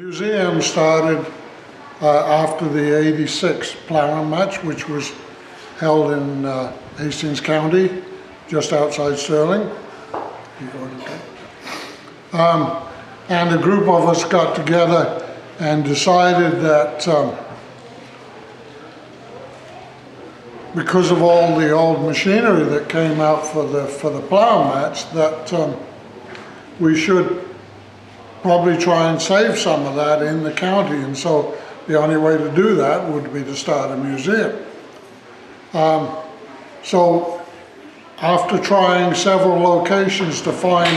museum started after the '86 ploughing match, which was held in Hastings County, just outside Srirling. And a group of us got together and decided that because of all the old machinery that came out for the plough match, that we should probably try and save some of that in the county, and so the only way to do that would be to start a museum. So after trying several locations to find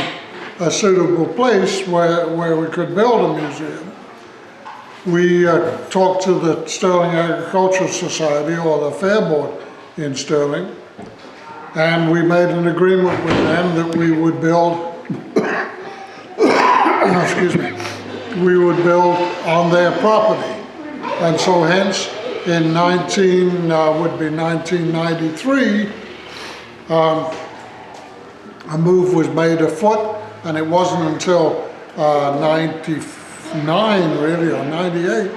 a suitable place where we could build a museum, we talked to the Stirling Agricultural Society, or the Fair Board in Stirling, and we made an agreement with them that we would build excuse me, we would build on their property. And so hence in 1993, a move was made afoot, and it wasn't until 99 really, or 98,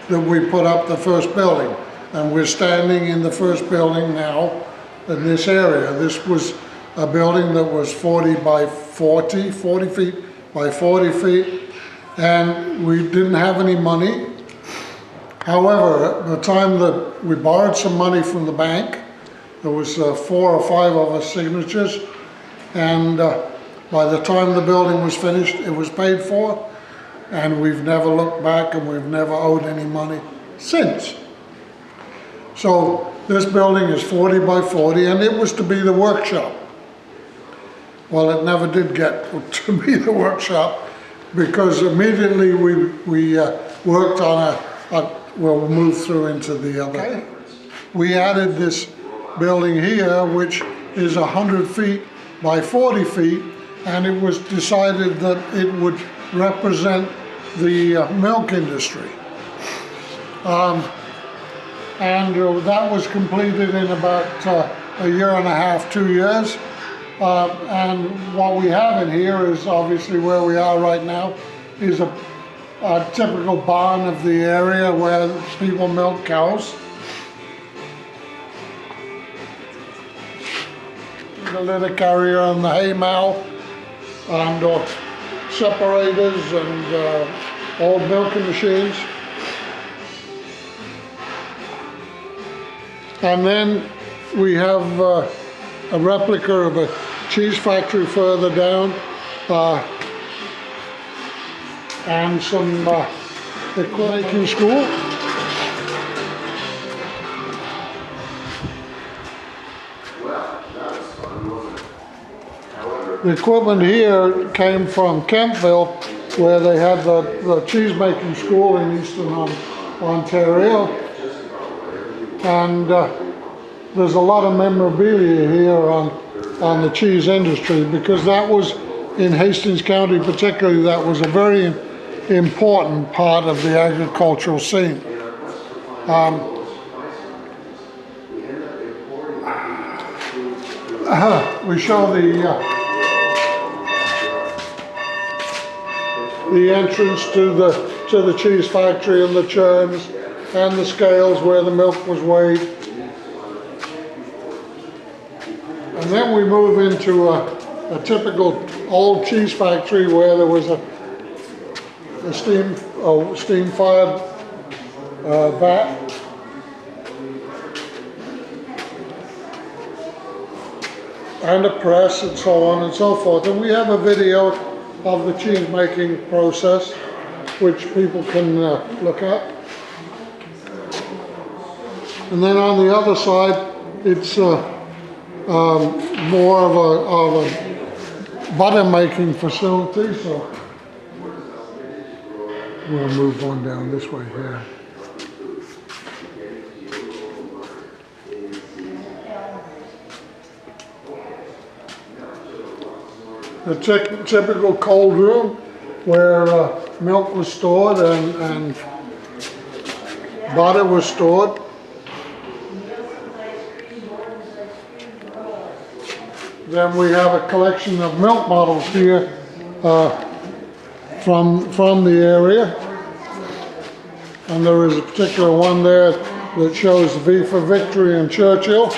that we put up the first building. And we're standing in the first building now in this area. This was a building that was 40 feet by 40 feet, and we didn't have any money. However, at the time that we borrowed some money from the bank, there was 4 or 5 of us signatures, and by the time the building was finished, it was paid for, and we've never looked back, and we've never owed any money since. So this building is 40 by 40, and it was to be the workshop. Well, it never did get to be the workshop, because immediately we worked on we'll move through into the other. Okay. We added this building here, which is 100 feet by 40 feet, and it was decided that it would represent the milk industry. And that was completed in about a year and a half, 2 years. And what we have in here is obviously where we are right now, is a typical barn of the area where people milk cows. The litter carrier and the hay mow, and separators and old milking machines. And then we have a replica of a cheese factory further down, and some equipment making school. The equipment here came from Kempville, where they had the cheese making school in Eastern Ontario, and there's a lot of memorabilia here on the cheese industry, because that was, in Hastings County particularly, that was a very important part of the agricultural scene. We show the entrance to the cheese factory, and the churns and the scales where the milk was weighed. And then we move into a typical old cheese factory where there was a steam-fired vat. And a press, and so on and so forth. And we have a video of the cheese making process, which people can look at. And then on the other side, it's more of a butter making facility. So we'll move on down this way here. The typical cold room where milk was stored and butter was stored. Then we have a collection of milk bottles here from the area. And there is a particular one there that shows V for Victory and Churchill.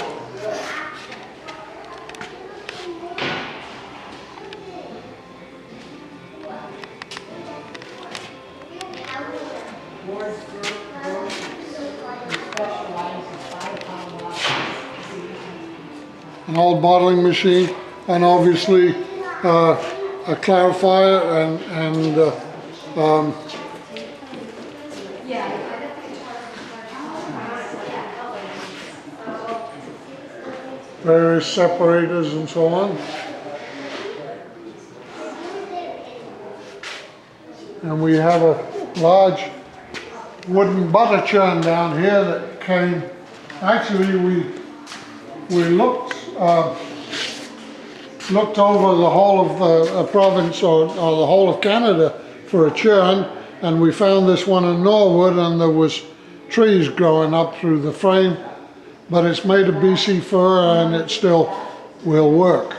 An old bottling machine, and obviously a clarifier and various separators and so on. And we have a large wooden butter churn down here that came, actually we looked over the whole of the province or the whole of Canada for a churn, and we found this one in Norwood, and there was trees growing up through the frame, but it's made of BC fir and it still will work.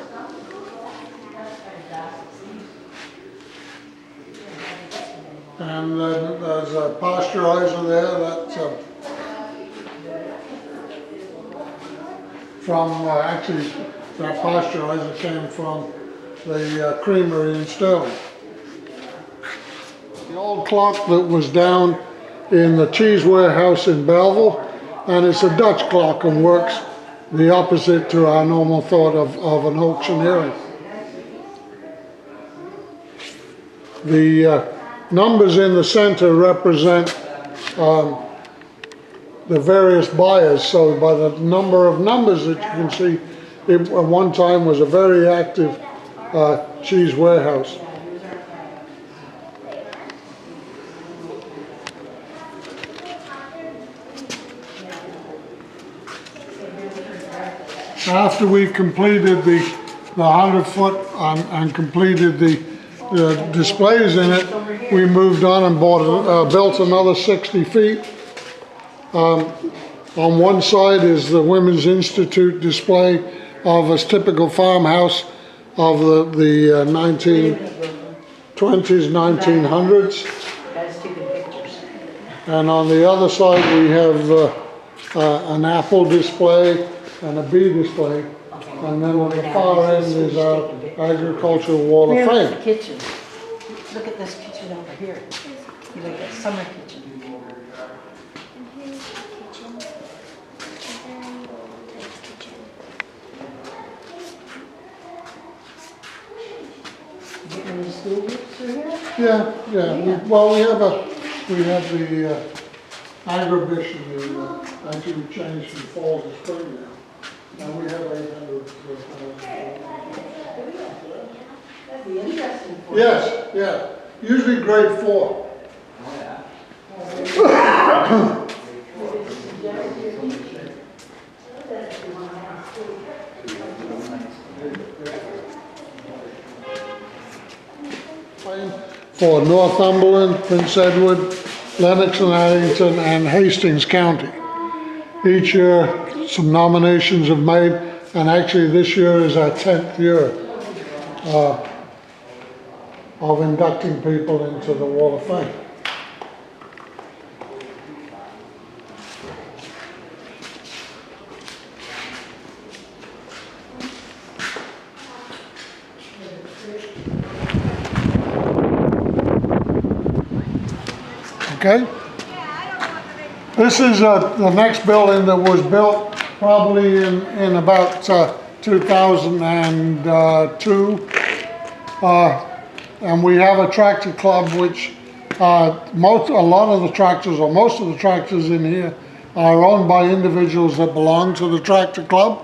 And then there's a pasteurizer there that's from, actually that pasteurizer came from the creamery in Stirling. The old clock that was down in the cheese warehouse in Belleville, and it's a Dutch clock and works the opposite to our normal thought of an auctioneering. The numbers in the center represent the various buyers, so by the number of numbers that you can see, it at one time was a very active cheese warehouse. After we completed the 100-foot and completed the displays in it, we moved on and built another 60 feet. On one side is the Women's Institute display of a typical farmhouse of the 1920s, 1900s. And on the other side we have an apple display and a bee display. And then on the far end is our agricultural wall of fame. The kitchen. Look at this kitchen over here. You like a summer kitchen. Getting any school groups through here? Yeah. Well, we have the agribition actually we changed from fall to spring now. And we have 800. That'd be interesting for Yes, yeah. Usually grade 4. Oh, for Northumberland, Prince Edward, Lennox and Addington, and Hastings County. Each year some nominations have made, and actually this year is our 10th year of inducting people into the Wall of Fame. Okay. This is the next building that was built probably in about 2002. And we have a tractor club which a lot of the tractors, or most of the tractors in here, are owned by individuals that belong to the tractor club.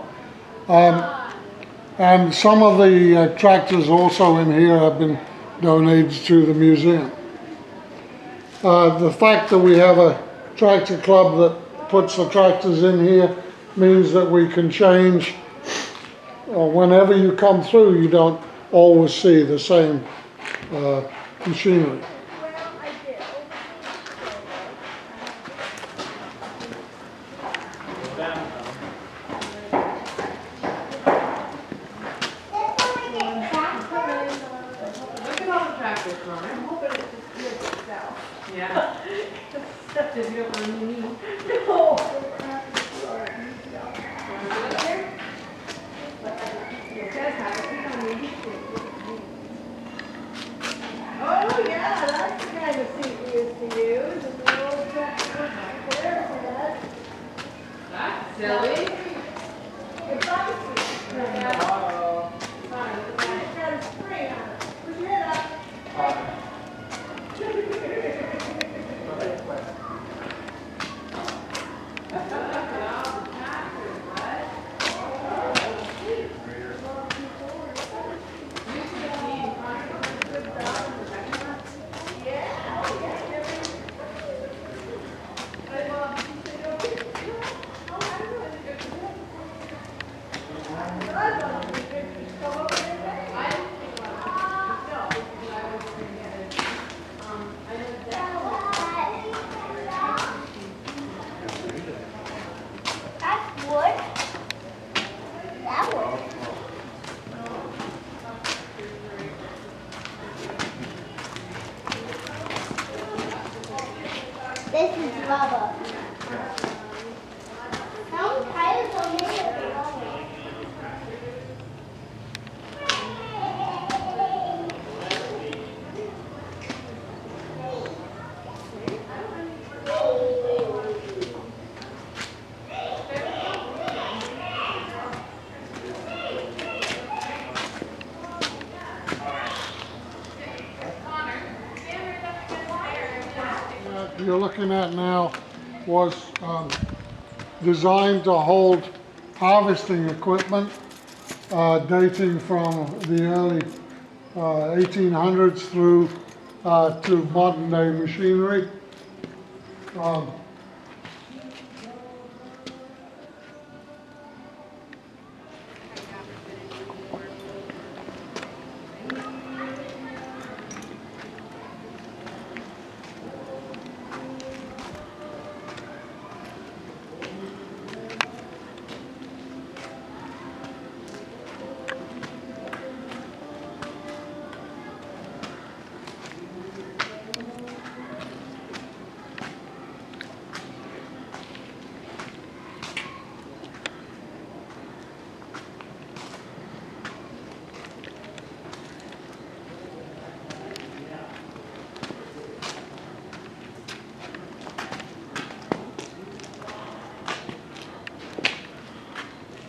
And some of the tractors also in here have been donated to the museum. The fact that we have a tractor club that puts the tractors in here means that we can change, whenever you come through, you don't always see the same machinery. Look at all the tractors, Mom. I'm hoping it just lives itself. Yeah. Oh, yeah, that's the kind of seat we used to use. And the old Claire said. That's silly. It's icy. Uh-oh. It's got a spring on it. Put your head up. That's wood. That wood. This is rubber. Some tires are made of rubber. You're looking at now was designed to hold harvesting equipment dating from the early 1800s through to modern day machinery.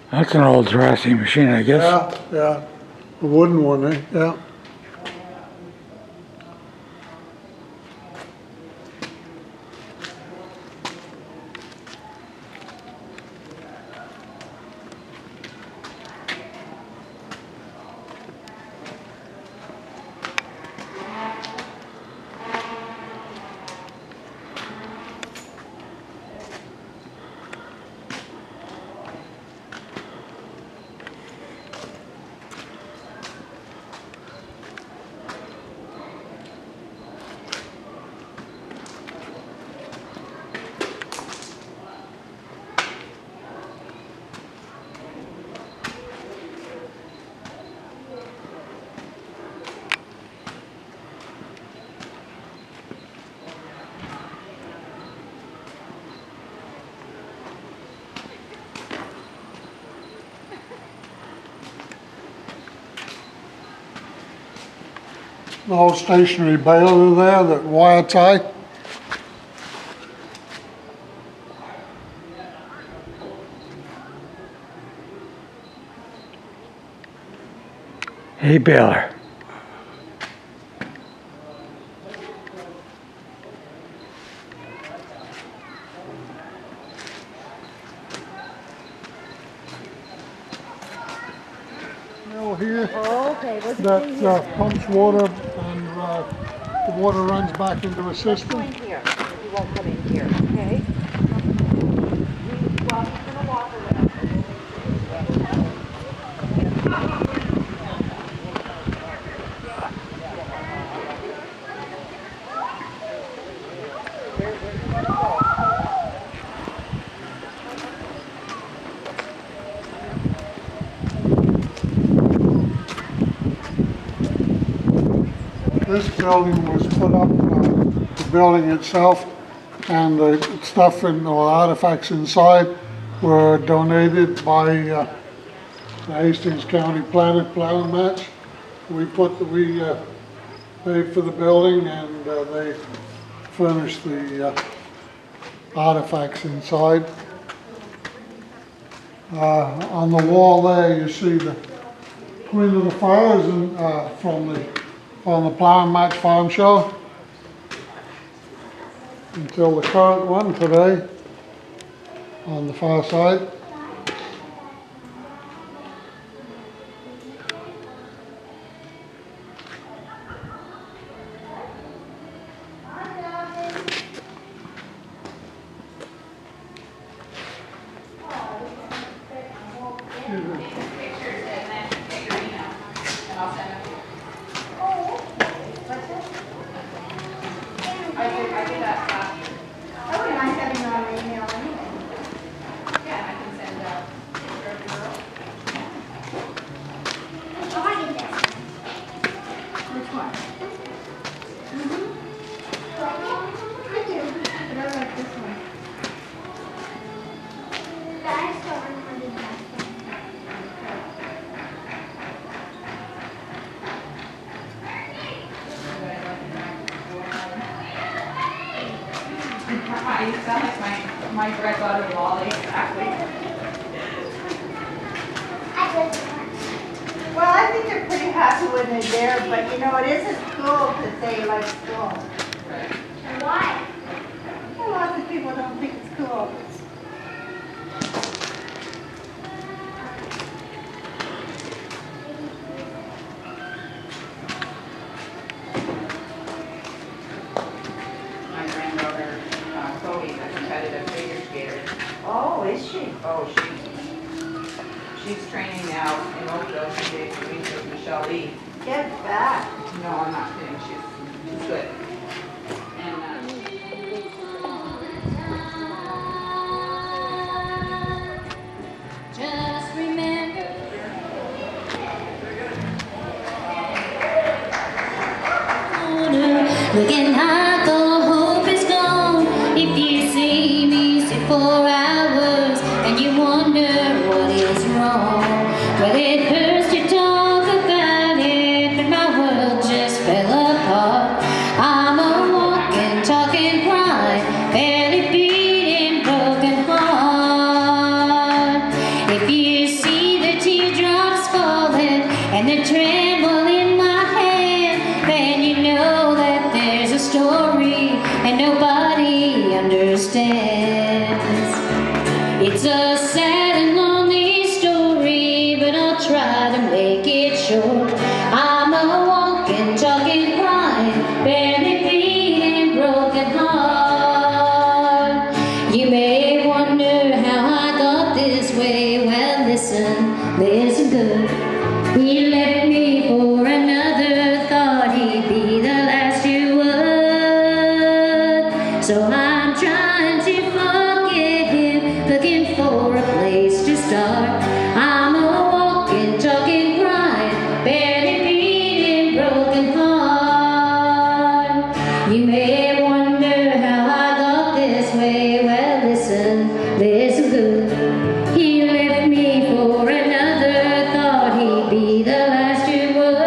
That's an old thrashing machine, I guess. Yeah, a wooden one, eh? Yeah. An old stationary baler there that wire tie. Hey, baler. Mill here Oh, okay. What's that pumps water and the water runs back into a Go system. in here. You won't come in here, okay? Well, he's gonna walk around. This building was put up, the building itself and the stuff or artifacts inside were donated by the Hastings County Planning Match. We paid for the building, and they furnished the artifacts inside. On the wall there, you see the Queen of the Fires from the Plough Match Farm Show until the current one today on the far side. You sound like my granddaughter Wally, exactly. Well, I think they're pretty happy when they're there, but you know, it isn't cool to say like school. Why? Well, lots of people don't think it's cool. My granddaughter, Chloe's a competitive figure skater. Oh, is she? Oh, she's training now in Oakville 3 days a week with Michelle Lee. Get back. No, I'm not kidding, she's good. And, Just remember, looking high, the hope is gone. If you see me sit for hours and you wonder what is wrong, well, it hurts to talk about it, but my world just fell apart. I'm a walking, talking cry, barely beating, broken heart. If you see the teardrops falling and the tremble in my hand, then you know that there's a story and nobody understands. It's a sad and lonely story, but I'll try to make it short. I'm a walking, talking, crying, barely beating, broken heart. You may wonder how I got this way. Well, listen good. He left me for another, thought he'd be the last you would. So I'm trying to forget him, looking for a place to start. I'm a walking, talking, crying, barely beating, broken heart. You may wonder how I got this way. Well, listen good. He left me for another, thought he'd be the last you would.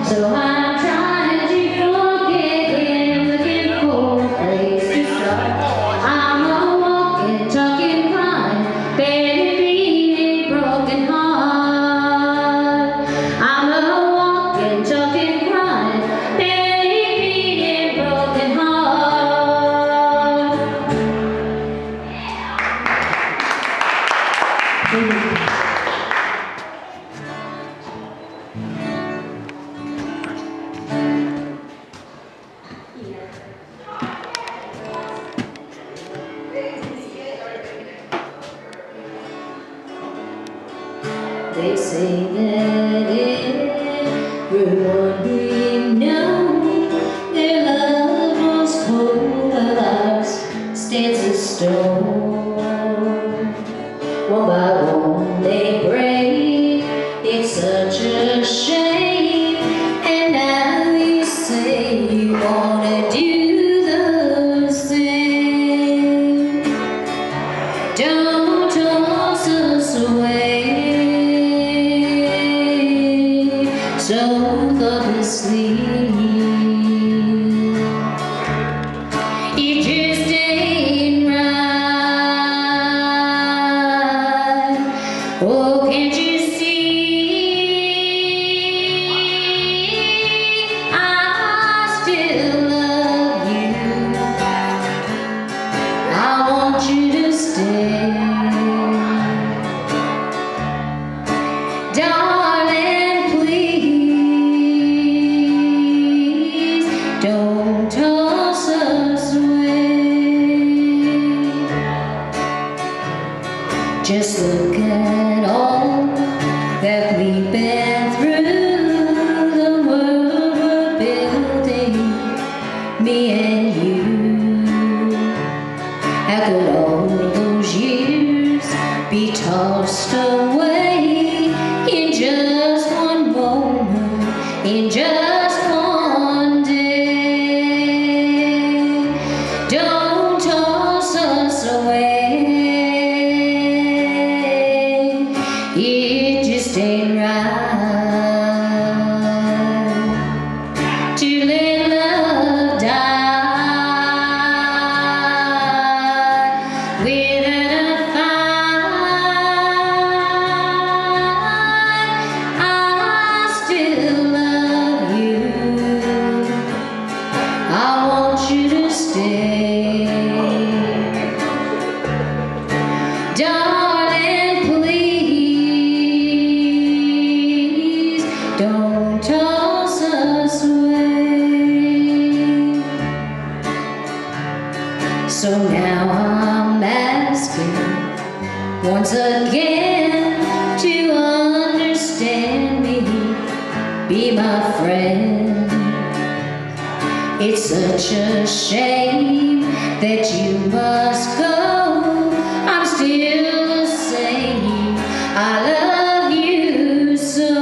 So I'm trying to forget him, looking for a place to start. I'm a walking, talking, crying, barely beating, broken heart. I'm a walking, talking, crying, barely beating, broken heart. They say that everyone we know, their love was cold, while ours stands as stone. One by one they break, it's such a shame. And now you say you wanna do the you. How could all those years be tossed away in just one moment, in just one day? Don't toss us away. It just ain't right to let love die without a fight. I still love you. I want you to stay, darling. Please don't toss us away. So now I'm asking once again to understand me, be my friend. It's such a shame that you must go. I'm still the same. I love you so.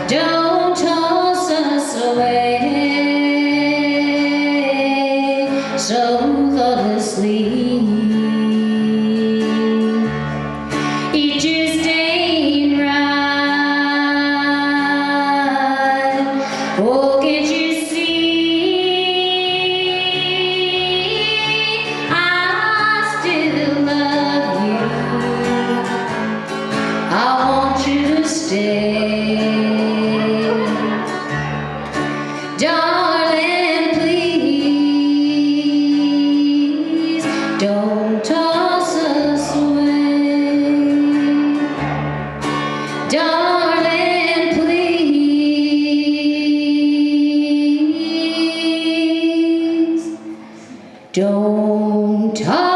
Don't toss us away so thoughtlessly. It just ain't right. Oh, can't you see? I still love you. I want you to stay, darling. Please don't toss us away, darling. Please don't toss